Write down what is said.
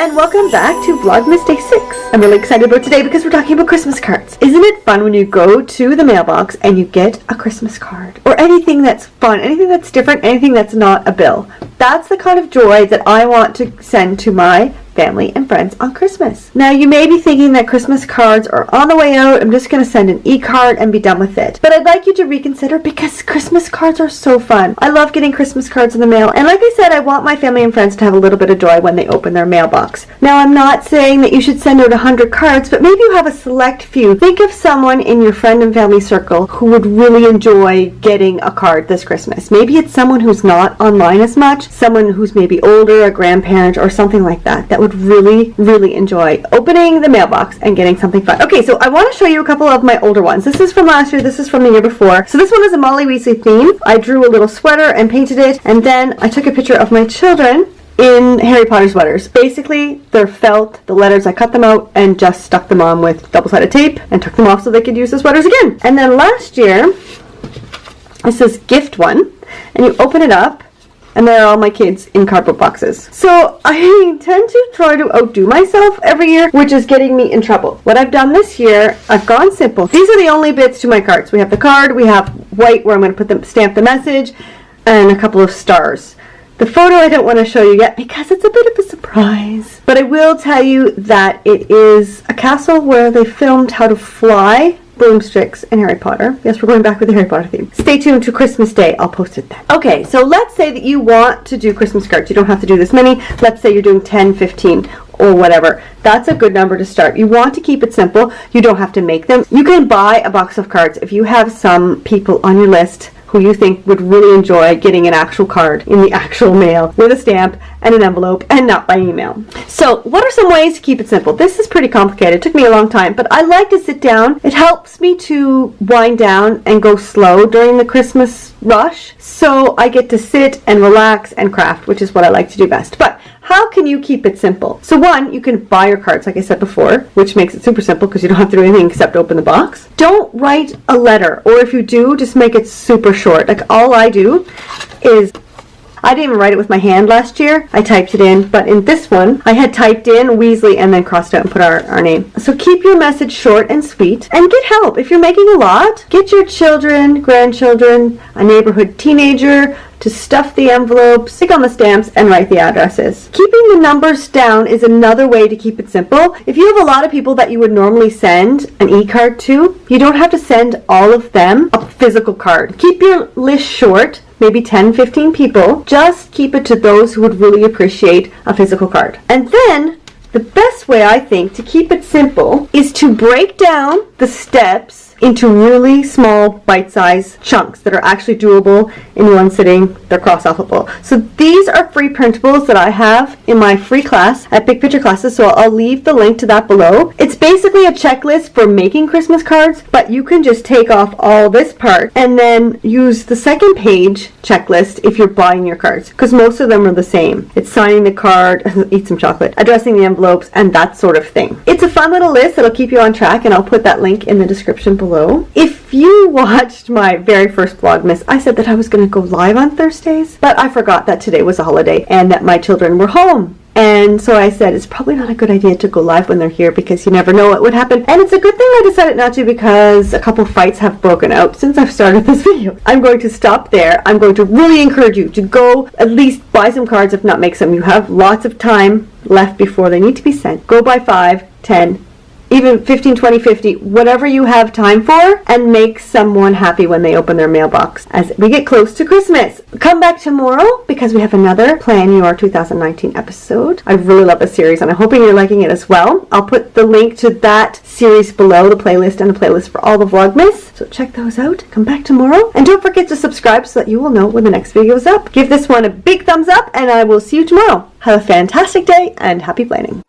and welcome back to Vlogmas Day 6. I'm really excited about today because we're talking about Christmas cards. Isn't it fun when you go to the mailbox and you get a Christmas card? Or anything that's fun, anything that's different, anything that's not a bill. That's the kind of joy that I want to send to my family and friends on Christmas. Now you may be thinking that Christmas cards are on the way out. I'm just going to send an e-card and be done with it. But I'd like you to reconsider because Christmas cards are so fun. I love getting Christmas cards in the mail. And like I said, I want my family and friends to have a little bit of joy when they open their mailbox. Now I'm not saying that you should send out 100 cards, but maybe you have a select few. Think of someone in your friend and family circle who would really enjoy getting a card this Christmas. Maybe it's someone who's not online as much, someone who's maybe older, a grandparent or something like that, that would really enjoy opening the mailbox and getting something fun. Okay, so I want to show you a couple of my older ones. This is from last year, this is from the year before. So this one is a Molly Weasley theme. I drew a little sweater and painted it, and then I took a picture of my children in Harry Potter sweaters. Basically, they're felt, the letters, I cut them out and just stuck them on with double-sided tape and took them off so they could use the sweaters again. And then last year, this is gift one, and you open it up, and there are all my kids in cardboard boxes. So I tend to try to outdo myself every year, which is getting me in trouble. What I've done this year, I've gone simple. These are the only bits to my cards. We have the card, we have white where I'm going to stamp the message, and a couple of stars. The photo I don't want to show you yet because it's a bit of a surprise. But I will tell you that it is a castle where they filmed how to fly broomsticks in Harry Potter. Yes, we're going back with the Harry Potter theme. Stay tuned to Christmas Day. I'll post it then. Okay, so let's say that you want to do Christmas cards. You don't have to do this many. Let's say you're doing 10, 15, or whatever. That's a good number to start. You want to keep it simple. You don't have to make them. You can buy a box of cards if you have some people on your list who you think would really enjoy getting an actual card in the actual mail with a stamp and an envelope and not by email. So what are some ways to keep it simple? This is pretty complicated. It took me a long time, but I like to sit down. It helps me to wind down and go slow during the Christmas rush. So I get to sit and relax and craft, which is what I like to do best. But how can you keep it simple? So one, you can buy your cards, like I said before, which makes it super simple because you don't have to do anything except open the box. Don't write a letter, or if you do, just make it super short. Like all I do is, I didn't even write it with my hand last year. I typed it in, but in this one, I had typed in Weasley and then crossed out and put our name. So keep your message short and sweet, and get help. If you're making a lot, get your children, grandchildren, a neighborhood teenager to stuff the envelopes, stick on the stamps, and write the addresses. Keeping the numbers down is another way to keep it simple. If you have a lot of people that you would normally send an e-card to, you don't have to send all of them a physical card. Keep your list short, maybe 10, 15 people. Just keep it to those who would really appreciate a physical card. And then, the best way I think to keep it simple is to break down the steps into really small bite-sized chunks that are actually doable in one sitting. They're cross-offable. So these are free printables that I have in my free class at Big Picture Classes, so I'll leave the link to that below. It's basically a checklist for making Christmas cards, but you can just take off all this part and then use the second page checklist if you're buying your cards, because most of them are the same. It's signing the card, eat some chocolate, addressing the envelopes, and that sort of thing. It's a fun little list that'll keep you on track, and I'll put that link in the description below. If you watched my very first Vlogmas, I said that I was going to go live on Thursdays, but I forgot that today was a holiday and that my children were home. And so I said, it's probably not a good idea to go live when they're here because you never know what would happen. And it's a good thing I decided not to because a couple fights have broken out since I've started this video. I'm going to stop there. I'm going to really encourage you to go at least buy some cards, if not make some. You have lots of time left before they need to be sent. Go buy 5, 10, even 15, 20, 50, whatever you have time for, and make someone happy when they open their mailbox as we get close to Christmas. Come back tomorrow because we have another Plan Your 2019 episode. I really love this series and I'm hoping you're liking it as well. I'll put the link to that series below, the playlist and the playlist for all the Vlogmas. So check those out. Come back tomorrow. And don't forget to subscribe so that you will know when the next video is up. Give this one a big thumbs up and I will see you tomorrow. Have a fantastic day and happy planning.